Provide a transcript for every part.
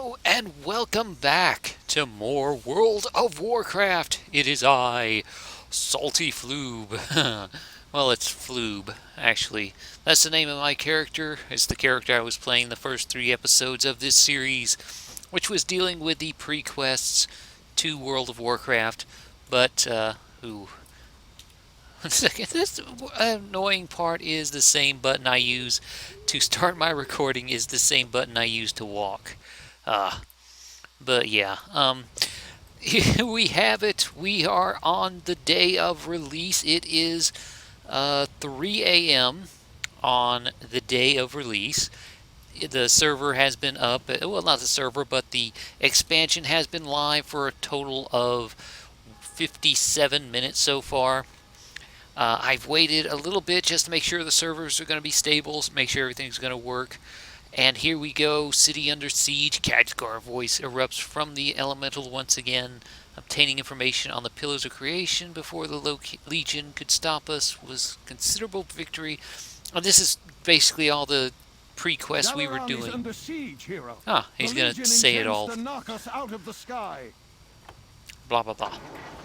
Hello and welcome back to more World of Warcraft. It is I, Salty Floob. Well, it's Floob, actually. That's the name of my character. It's the character I was playing the first 3 episodes of this series, which was dealing with the pre-quests to World of Warcraft. But, ooh. One second. This annoying part is the same button I use to start my recording is the same button I use to walk. But yeah, here we have it. We are on the day of release. It is 3 a.m. on the day of release. The server has been up. Well, not the server, but the expansion has been live for a total of 57 minutes so far. I've waited a little bit just to make sure the servers are going to be stable, make sure everything's going to work. And here we go, city under siege. Khadgar voice erupts from the elemental once again. Obtaining information on the Pillars of Creation before the Legion could stop us was considerable victory. This is basically all the pre-quests we were doing. Under siege, hero. He's going to say it all. To knock us out of the sky. Blah, blah, blah.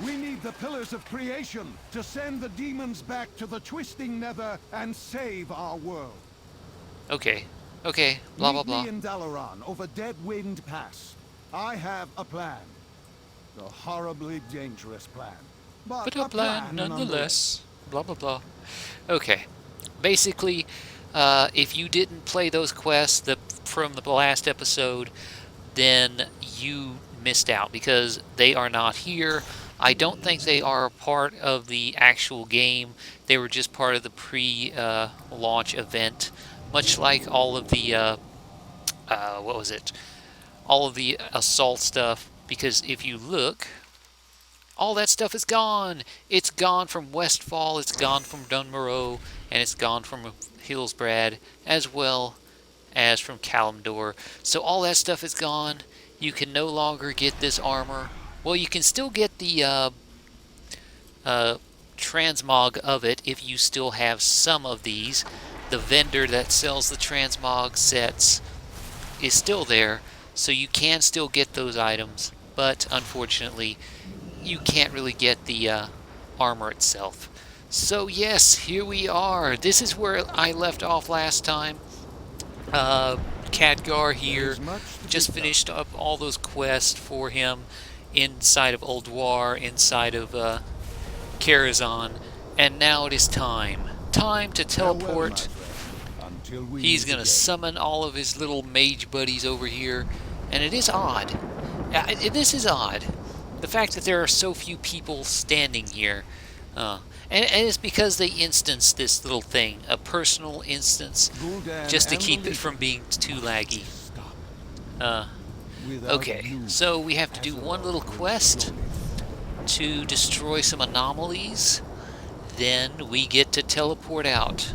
We need the Pillars of Creation to send the demons back to the twisting nether and save our world. Okay, blah, blah, blah. Meet me in Dalaran over Dead Wind Pass. I have a plan. A horribly dangerous plan. But a plan nonetheless. Blah, blah, blah. Okay. Basically, if you didn't play those quests from the last episode, then you missed out because they are not here. I don't think they are a part of the actual game. They were just part of the pre-launch event, much like all of the all of the assault stuff. Because if you look, all that stuff is gone. It's gone from Westfall, it's gone from Dunmorrow, and it's gone from Hillsbrad, as well as from Kalimdor. So all that stuff is gone. You can no longer get this armor. Well, you can still get the transmog of it if you still have some of these. The vendor that sells the transmog sets is still there, so you can still get those items. But unfortunately, you can't really get the armor itself. So yes, here we are. This is where I left off last time. Khadgar here just finished up all those quests for him inside of Ulduar, inside of Karazhan, and now it is time to teleport. He's gonna summon all of his little mage buddies over here, and it is odd. This is odd, the fact that there are so few people standing here. And it's because they instanced this little thing, a personal instance, just to keep it from being too laggy. Okay, so we have to do one little quest to destroy some anomalies, then we get to teleport out.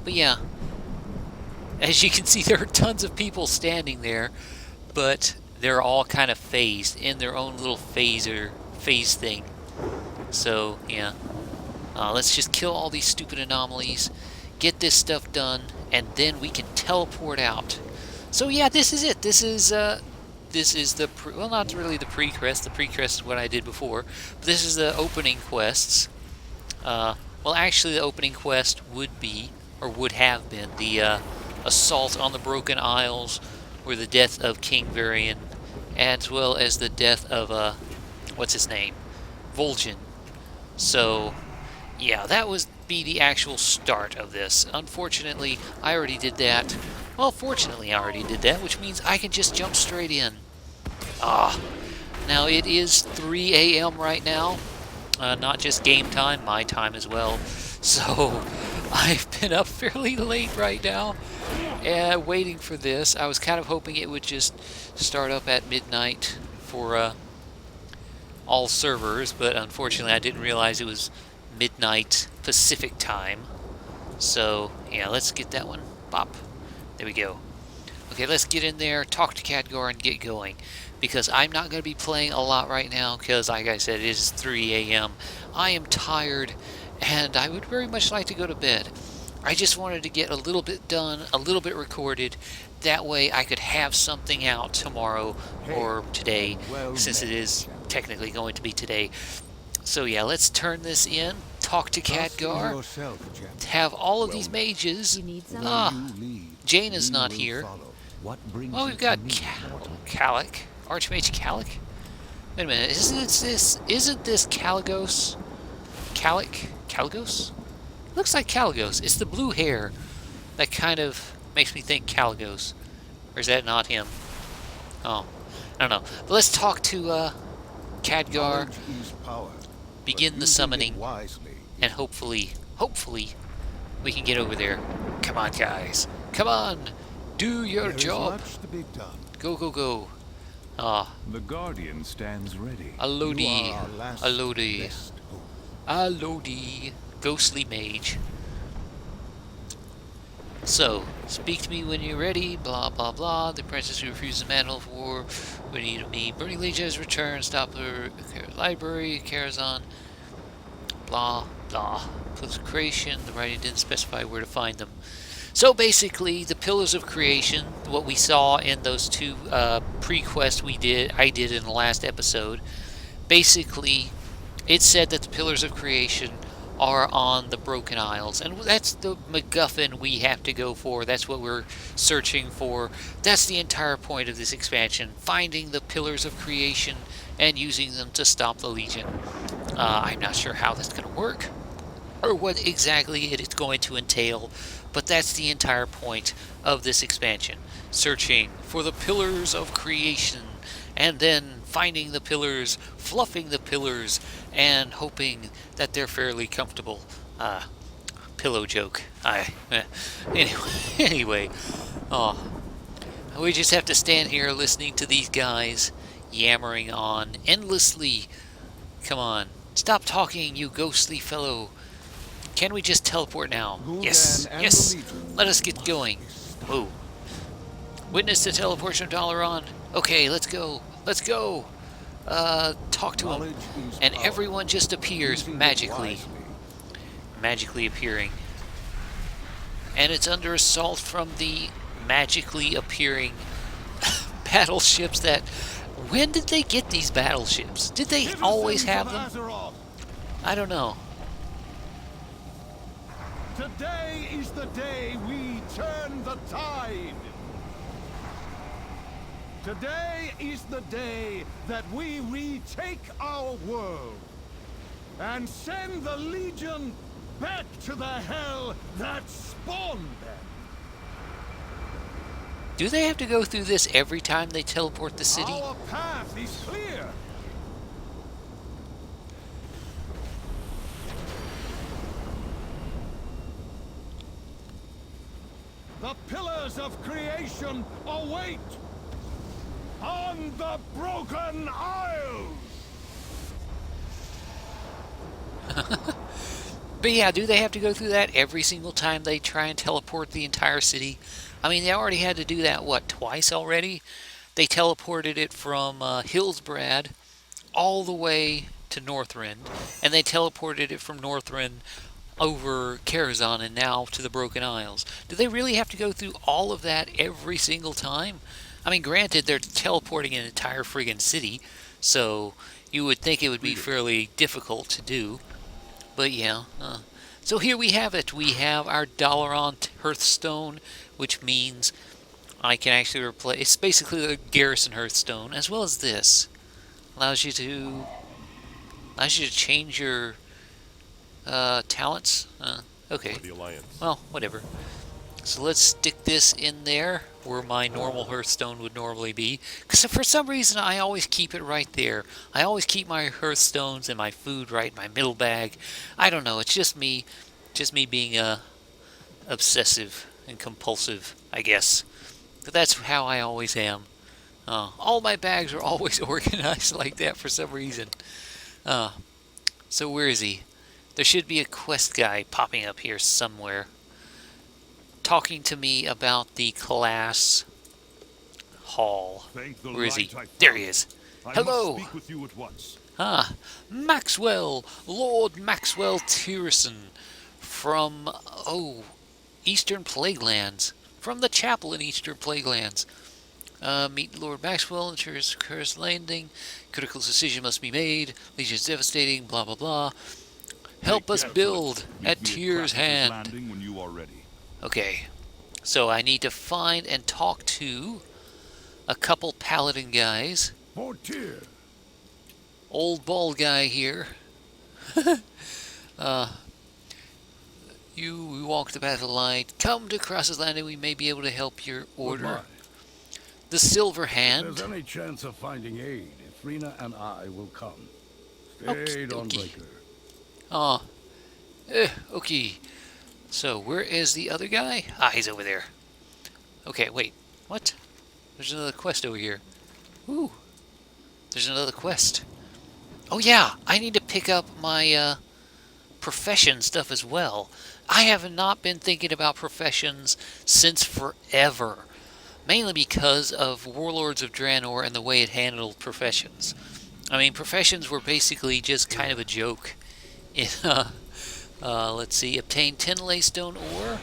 But yeah, as you can see, there are tons of people standing there, but they're all kind of phased in their own little phase thing. So yeah. Let's just kill all these stupid anomalies, get this stuff done, and then we can teleport out. So yeah, this is it. This is the well, not really the pre-quest. The pre-quest is what I did before. But this is the opening quests. Well, actually, the opening quest would be, or would have been, the assault on the Broken Isles, or the death of King Varian, as well as the death of what's his name, Vol'jin. So yeah, that would be the actual start of this. Unfortunately, I already did that. Well, fortunately, I already did that, which means I can just jump straight in. Now it is 3 a.m. right now. Not just game time, my time as well. So I've been up fairly late right now, waiting for this. I was kind of hoping it would just start up at midnight for all servers, but unfortunately I didn't realize it was midnight Pacific time. So yeah, let's get that one. Bop. There we go. Okay, let's get in there, talk to Khadgar, and get going. Because I'm not going to be playing a lot right now, because like I said, it is 3 a.m. I am tired, and I would very much like to go to bed. I just wanted to get a little bit done, a little bit recorded. That way I could have something out tomorrow or today, Well since it met, is champion. technically going to be today. So yeah, let's turn this in, talk to Trust in Khadgar, yourself, champion. have all of Well these met. mages. You need some? Where you lead, Jaina's we not will here. follow. What brings Well, you we've got to me, mortal? Calic, Archmage Calic. Wait a minute, isn't this Caligos? Caligos? Looks like Caligos. It's the blue hair that kind of makes me think Caligos. Or is that not him? Oh, I don't know. But let's talk to Khadgar, Knowledge is power, begin but the using summoning, it wisely and hopefully, we can get over there. Come on, guys. Come on. Do your there is job. much to be done. Go, go, go. Ah, The Guardian stands ready. You Alodi. are our last Alodi. best hope. Alodi. Ghostly mage. So, speak to me when you're ready, blah blah blah. The princess who refused the mantle of war. We need me. Burning Legion has returned. Stop her library. Karazhan. Blah blah. Consecration. The writing didn't specify where to find them. So basically, the Pillars of Creation, what we saw in those two pre-quests I did in the last episode, basically, it said that the Pillars of Creation are on the Broken Isles, and that's the MacGuffin we have to go for. That's what we're searching for. That's the entire point of this expansion, finding the Pillars of Creation and using them to stop the Legion. I'm not sure how that's going to work, or what exactly it is going to entail, but that's the entire point of this expansion. Searching for the Pillars of Creation, and then finding the pillars, fluffing the pillars, and hoping that they're fairly comfortable. Pillow joke. Anyway, we just have to stand here listening to these guys yammering on endlessly. Come on, stop talking, you ghostly fellow. Can we just teleport now? Gul'dan Yes, and yes. the Legion Let us get going. Whoa. Witness the teleportation of Dalaran. Okay, let's go. Let's go. Talk to him. Knowledge is And power. everyone just appears Using it magically. wisely. Magically appearing. And it's under assault from the magically appearing battleships that... When did they get these battleships? Did they Citizens always of have them? Azeroth, I don't know. today is the day we turn the tide. Today is the day that we retake our world and send the Legion back to the hell that spawned them. Do they have to go through this every time they teleport the city? Our path is clear. The Pillars of Creation await on the Broken Isles. But yeah, do they have to go through that every single time they try and teleport the entire city? I mean, they already had to do that, what, twice already? They teleported it from Hillsbrad all the way to Northrend, and they teleported it from Northrend over Karazhan and now to the Broken Isles. Do they really have to go through all of that every single time? I mean, granted, they're teleporting an entire friggin' city, so you would think it would be fairly difficult to do. But yeah, so here we have it. We have our Dalaran Hearthstone, which means I can actually replace... It's basically the Garrison Hearthstone, as well as this. Allows you to change your talents. Okay. For the Alliance. Well, whatever. So let's stick this in there where my normal Hearthstone would normally be. Because for some reason I always keep it right there. I always keep my Hearthstones and my food right in my middle bag. I don't know, it's just me being obsessive and compulsive, I guess. But that's how I always am. All my bags are always organized like that for some reason. So where is he? There should be a quest guy popping up here somewhere, talking to me about the class hall. Where is he? There he is. Hello. Speak with you at once. Maxwell, Lord Maxwell Tyrison from Eastern Plaguelands. From the chapel in Eastern Plaguelands. Meet Lord Maxwell, ensures Curse landing. Critical decision must be made. Legion is devastating, blah blah blah. Help us build at Tyr's hand. Landing when you are ready. Okay, so I need to find and talk to a couple paladin guys. For Tyr. Old bald guy here. We walk the path of light. Come to Cross's Landing. We may be able to help your order. Goodbye. The Silver If Hand. there's any chance of finding aid, Rena and I will come. Stay, Okie Dawnbreaker. Oh. Okay. So, where is the other guy? Ah, he's over there. Okay, wait. What? There's another quest over here. Ooh. There's another quest. Oh yeah, I need to pick up my profession stuff as well. I have not been thinking about professions since forever. Mainly because of Warlords of Draenor and the way it handled professions. I mean, professions were basically just kind of a joke. In, let's see, obtain 10 laystone ore.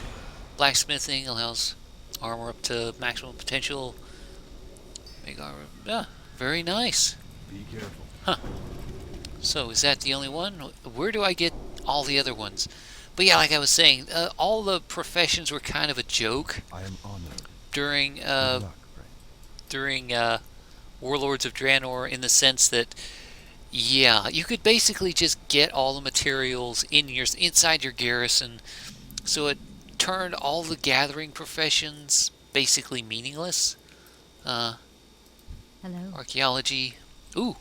Blacksmithing allows armor up to maximum potential. Make armor. Yeah, very nice. Be careful. Huh. So, is that the only one? Where do I get all the other ones? But yeah, like I was saying, all the professions were kind of a joke I am honored. during Good luck, friend. during Warlords of Draenor, in the sense that, yeah, you could basically just get all the materials inside your garrison, so it turned all the gathering professions basically meaningless. Hello. Archaeology. Ooh,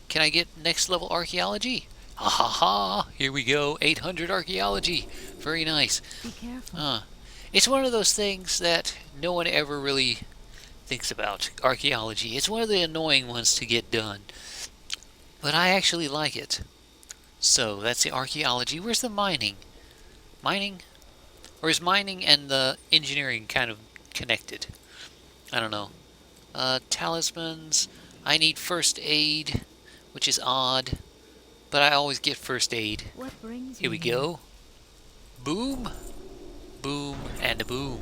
can I get next level archaeology? Ha ha ha! Here we go. 800 archaeology. Very nice. Be careful. It's one of those things that no one ever really thinks about. Archaeology. It's one of the annoying ones to get done. But I actually like it. So, that's the archaeology. Where's the mining? Mining? Or is mining and the engineering kind of connected? I don't know. Talismans. I need first aid, which is odd. But I always get first aid. What brings Here you we here? go. Boom. Boom and a boom.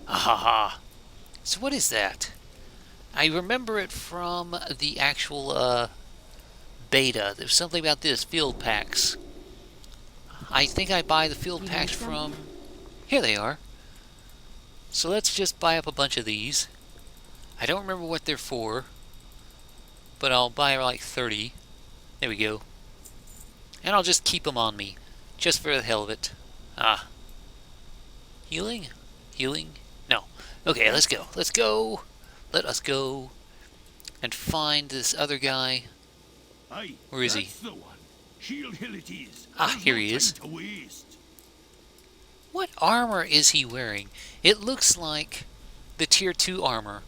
Ahaha. So what is that? I remember it from the actual beta. There's something about this. Field packs. I think I buy the field You need packs something? from... Here they are. So let's just buy up a bunch of these. I don't remember what they're for. But I'll buy like 30. There we go. And I'll just keep them on me. Just for the hell of it. Ah. Healing? Healing? No. Okay, let's go. Let's go. Let us go. And find this other guy. Aye, Where is he? that's the one. Shield Hill it is. Ah, There's here no he time is. to waste. What armor is he wearing? It looks like the tier 2 armor,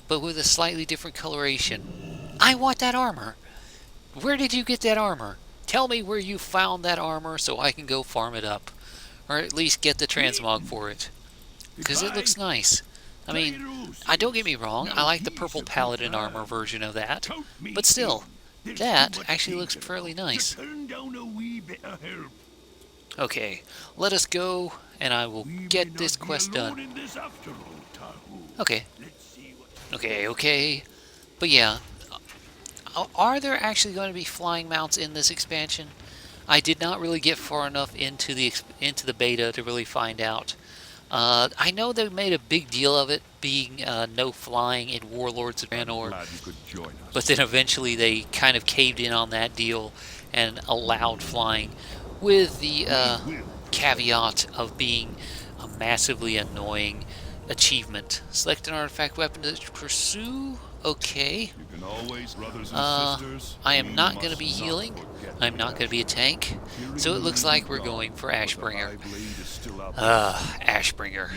but with a slightly different coloration. I want that armor. Where did you get that armor? Tell me where you found that armor so I can go farm it up. Or at least get the transmog for it. Because it looks nice. I mean, don't get me wrong, I like the purple paladin armor version of that. But still, that actually looks fairly nice. Turn down a wee bit of help. Okay, let us go, and I will We may get not this be quest alone done. in this after all, Tahu. Okay, Let's see what... okay. But yeah, are there actually going to be flying mounts in this expansion? I did not really get far enough into the beta to really find out. I know they made a big deal of it being no flying in Warlords of Draenor, Glad you could join us. but then eventually they kind of caved in on that deal and allowed flying, with the caveat of being a massively annoying achievement. Select an artifact weapon to pursue. Okay. You can always, brothers and sisters. I am we not going to must be not healing. forget I'm not going to be a tank. So it looks like we're going for Ashbringer. Ashbringer.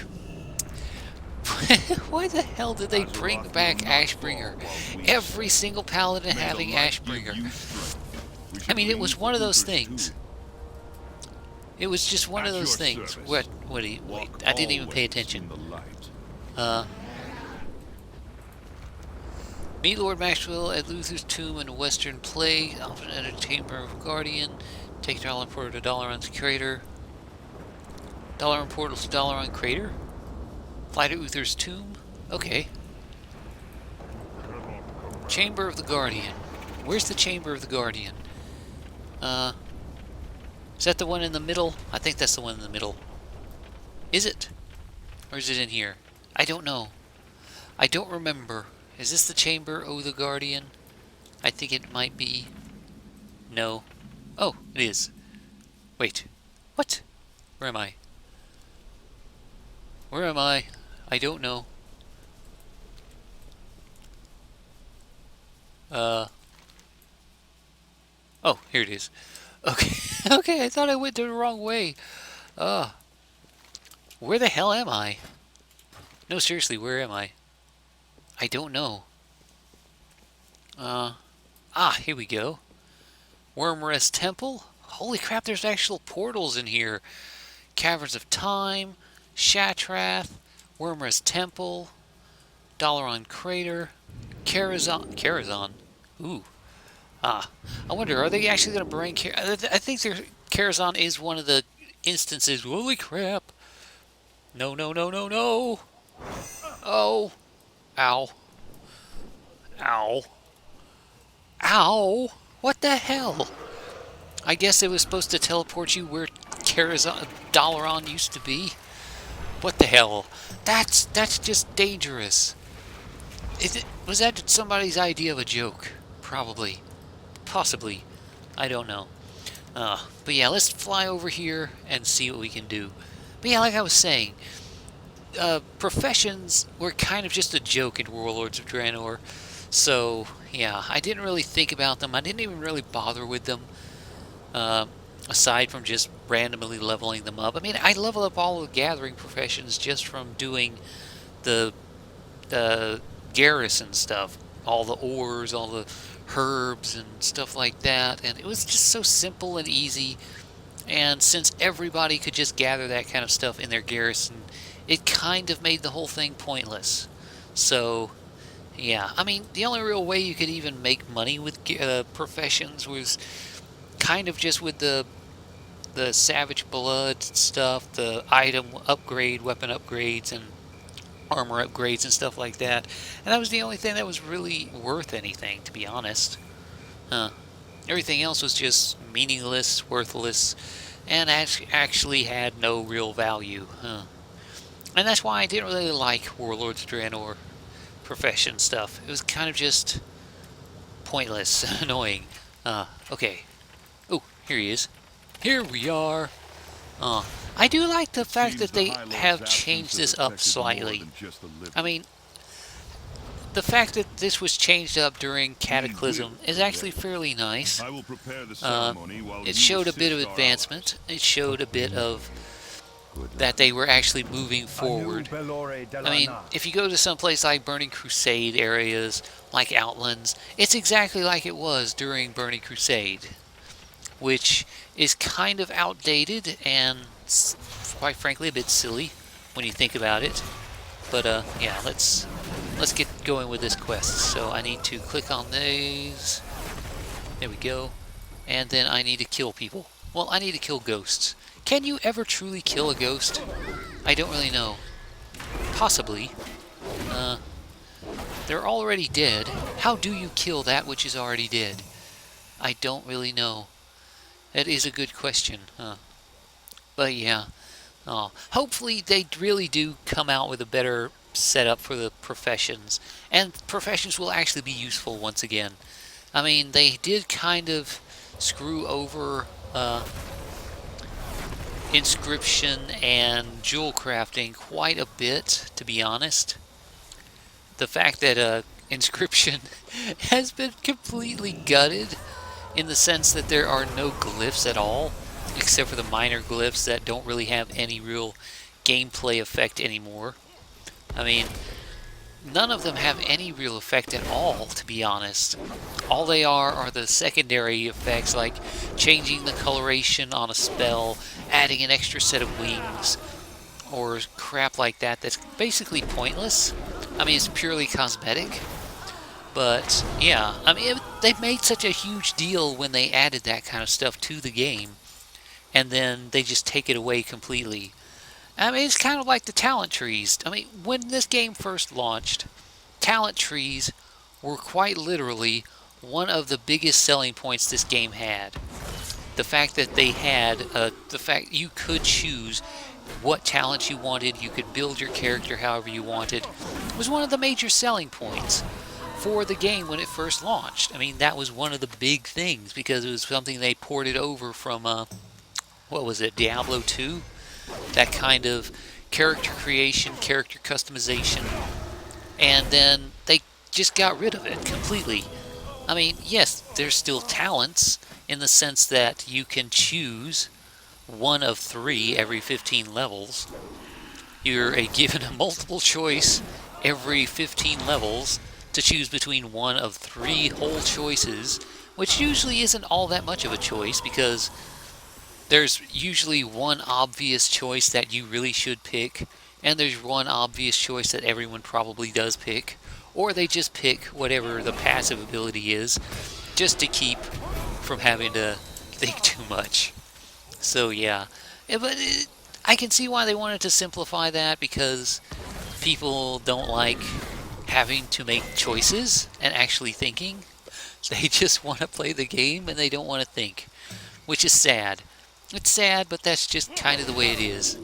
Why the hell did they bring back Ashbringer? Every single paladin having Ashbringer. I mean, it was one of those things. It was just one of those things. What do you... Wait, I didn't even pay attention. Meet Lord Maxwell at Luther's tomb in Western Plague. Often enter Chamber of Guardian. Take $1 for $1 on Curator. Dollar on portal to dollar on crater. Fly to Uther's tomb. Okay. Chamber of the Guardian. Where's the Chamber of the Guardian? Is that the one in the middle? I think that's the one in the middle. Is it? Or is it in here? I don't know. I don't remember. Is this the Chamber of the Guardian? I think it might be. No. Oh, it is. Wait. What? Where am I? Where am I? I don't know. Oh, here it is. Okay. Okay, I thought I went the wrong way. Where the hell am I? No, seriously, where am I? I don't know. Here we go. Wormrest Temple. Holy crap, there's actual portals in here. Caverns of Time, Shatrath, Wormrest Temple, Dalaran Crater, Karazhan. Ooh. I wonder, are they actually going to bring I think Karazhan is one of the instances. Holy crap. No, no, no, no, no. Oh. Ow. Ow. Ow. What the hell? I guess it was supposed to teleport you where Dalaran used to be. What the hell? That's just dangerous. Was that somebody's idea of a joke? Probably. Possibly. I don't know. But yeah, let's fly over here and see what we can do. But yeah, like I was saying, professions were kind of just a joke in Warlords of Draenor. So, yeah, I didn't really think about them. I didn't even really bother with them. Aside from just randomly leveling them up. I mean, I level up all the gathering professions just from doing the garrison stuff. All the ores, all the herbs and stuff like that. And it was just so simple and easy. And since everybody could just gather that kind of stuff in their garrison, it kind of made the whole thing pointless. So, yeah. I mean, the only real way you could even make money with professions was kind of just with the Savage Blood stuff, the item upgrade, weapon upgrades, and armor upgrades and stuff like that. And that was the only thing that was really worth anything, to be honest. Everything else was just meaningless, worthless, and actually had no real value. And that's why I didn't really like Warlords of Draenor profession stuff. It was kind of just pointless, annoying. Okay. Oh, here he is. Here we are. I do like the fact that they have changed this up slightly. I mean, the fact that this was changed up during Cataclysm is actually fairly nice. It showed a bit of advancement. It showed a bit of that they were actually moving forward. I mean, if you go to some place like Burning Crusade areas, like Outlands, it's exactly like it was during Burning Crusade, which is kind of outdated and, quite frankly, a bit silly when you think about it. But yeah, let's get going with this quest. So I need to click on these. There we go. And then I need to kill people. Well, I need to kill ghosts. Can you ever truly kill a ghost? I don't really know. Possibly. They're already dead. How do you kill that which is already dead? I don't really know. That is a good question, But yeah. Hopefully they really do come out with a better setup for the professions. And professions will actually be useful once again. I mean, they did kind of screw over inscription and jewel crafting quite a bit, to be honest. The fact that inscription has been completely gutted, in the sense that there are no glyphs at all, except for the minor glyphs that don't really have any real gameplay effect anymore. I mean, none of them have any real effect at all, to be honest. All they are the secondary effects, like changing the coloration on a spell, adding an extra set of wings, or crap like that that's basically pointless. I mean, it's purely cosmetic. But, yeah, I mean, they made such a huge deal when they added that kind of stuff to the game, and then they just take it away completely. I mean, it's kind of like the talent trees. I mean, when this game first launched, talent trees were quite literally one of the biggest selling points this game had. The fact that they had, the fact you could choose what talents you wanted, you could build your character however you wanted, was one of the major selling points for the game when it first launched. I mean, that was one of the big things because it was something they ported over from, what was it, Diablo 2? That kind of character creation, character customization, and then they just got rid of it completely. I mean, yes, there's still talents in the sense that you can choose one of 3 every 15 levels. You're given a multiple choice every 15 levels to choose between one of 3 whole choices, which usually isn't all that much of a choice because there's usually one obvious choice that you really should pick, and there's one obvious choice that everyone probably does pick, or they just pick whatever the passive ability is, just to keep from having to think too much. So yeah, I can see why they wanted to simplify that, because people don't like having to make choices and actually thinking. They just want to play the game and they don't want to think, which is sad. It's sad, but that's just kind of the way it is.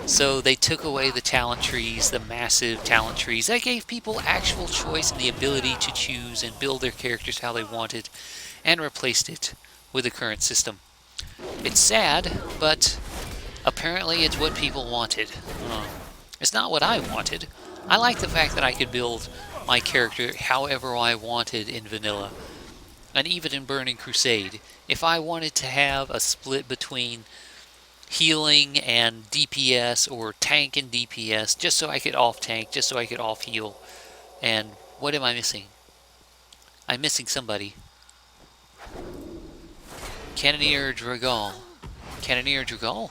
So they took away the talent trees, the massive talent trees. That gave people actual choice and the ability to choose and build their characters how they wanted, and replaced it with the current system. It's sad, but apparently it's what people wanted. It's not what I wanted. I like the fact that I could build my character however I wanted in vanilla. And even in Burning Crusade, if I wanted to have a split between healing and DPS, or tank and DPS, just so I could off-tank, just so I could off-heal. And what am I missing? I'm missing somebody. Cannoneer Dragal. Cannoneer Dragal?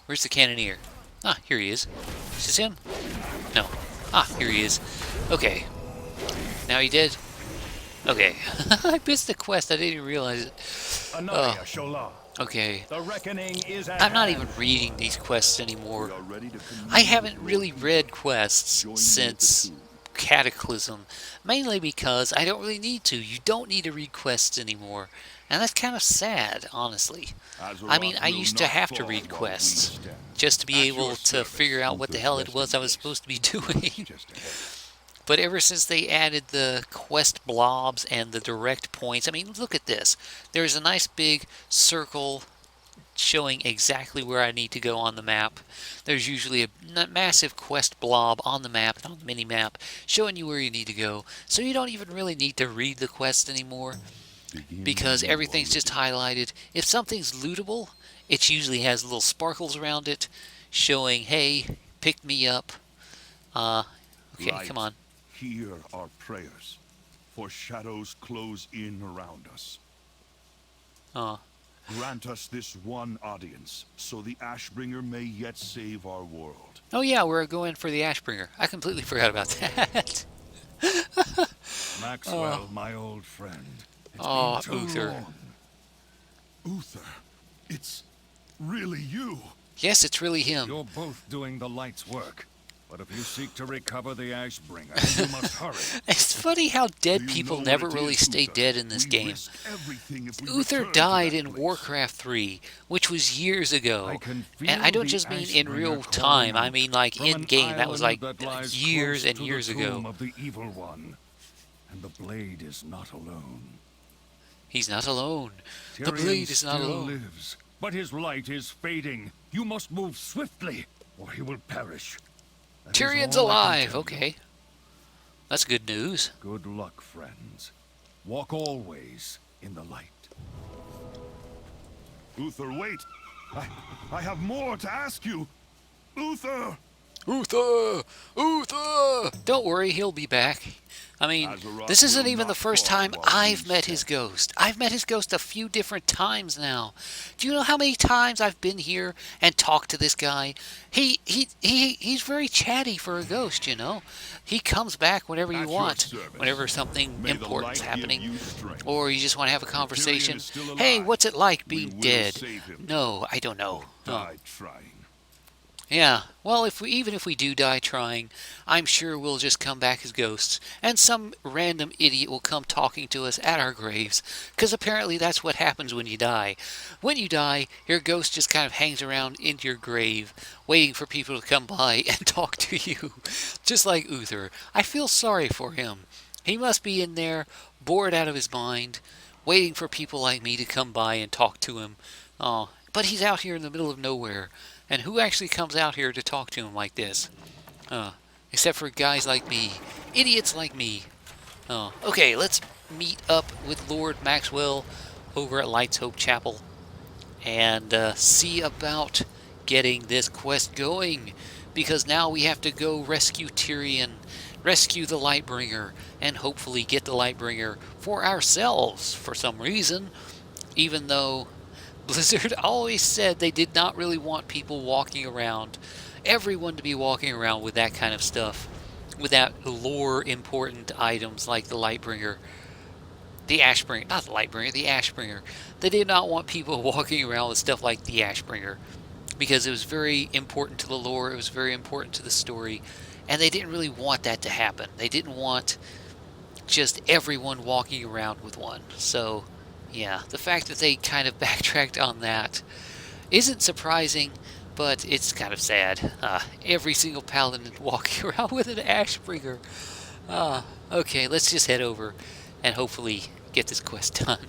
Where's the Cannoneer? Ah, here he is. Is this him? No. Ah, here he is. Okay. Now he did. Okay. I missed the quest. I didn't even realize it. Anaya Shola. Okay. The reckoning is at I'm not hand. even reading these quests anymore. We are ready to commune I haven't with really your read quests Join me at the since tomb. Cataclysm, mainly because I don't really need to. You don't need to read quests anymore, and that's kind of sad, honestly. I mean, I Azeroth used will to not have to fall read while we quests stand. just to be At able your to service, figure out what the Uther's hell it was I was resting supposed to be place. doing. Just ahead. But ever since they added the quest blobs and the direct points, I mean, look at this. There's a nice big circle showing exactly where I need to go on the map. There's usually a massive quest blob on the map, on the mini-map, showing you where you need to go. So you don't even really need to read the quest anymore, Begin because when you everything's are just ready. highlighted. If something's lootable, it usually has little sparkles around it, showing, hey, pick me up. Okay, Light, come on. Hear our prayers, for shadows close in around us. Grant us this one audience, so the Ashbringer may yet save our world. Oh yeah, we're going for the Ashbringer. I completely forgot about that. Maxwell, my old friend. It's Oh, been too Uther. long. Uther, it's really you. Yes, it's really him. You're both doing the light's work. But if you seek to recover the Ashbringer, you must hurry. It's funny how dead Do you people know what never it really is, stay Uther? dead in this We game. risk everything if we Uther return to died that in place. Warcraft 3, which was years ago. I can And I feel don't the just mean in Ashbringer real calling time, I out mean like from in an game. That was like island that lies years close and to years the ago. tomb of the evil one. And the blade is not alone. He's not alone. The Tyrion blade is not still alone. lives, but his light is fading. You must move swiftly, or he will perish. That is Tyrion's all I can alive. tell you. Okay. That's good news. Good luck, friends. Walk always in the light. Uther, wait. I have more to ask you. Uther! Uther! Uther! Don't worry, he'll be back. I mean, Azeroth this isn't will even the not first fall time while I've we met his stand. ghost. I've met his ghost a few different times now. Do you know how many times I've been here and talked to this guy? He's very chatty for a ghost, you know. He comes back whenever you At your want, service. whenever something May the important's light give happening, you strength. or you just want to have a conversation. is still Hey, alive. what's it like We being will dead? save him. No, I don't know. Died trying. Yeah, well, even if we do die trying, I'm sure we'll just come back as ghosts, and some random idiot will come talking to us at our graves, because apparently that's what happens when you die. When you die, your ghost just kind of hangs around in your grave, waiting for people to come by and talk to you, just like Uther. I feel sorry for him. He must be in there, bored out of his mind, waiting for people like me to come by and talk to him. Oh, but he's out here in the middle of nowhere. And who actually comes out here to talk to him like this? Except for guys like me. Idiots like me. Okay, let's meet up with Lord Maxwell over at Light's Hope Chapel and see about getting this quest going. Because now we have to go rescue Tyrion, rescue the Lightbringer, and hopefully get the Lightbringer for ourselves for some reason. Even though Blizzard always said they did not really want people walking around, everyone to be walking around with that kind of stuff, with that lore important items like the Lightbringer, the Ashbringer, not the Lightbringer, the Ashbringer. They did not want people walking around with stuff like the Ashbringer because it was very important to the lore, it was very important to the story, and they didn't really want that to happen. They didn't want just everyone walking around with one. So yeah, the fact that they kind of backtracked on that isn't surprising, but it's kind of sad. Every single paladin walking around with an Ashbringer. Okay, let's just head over and hopefully get this quest done.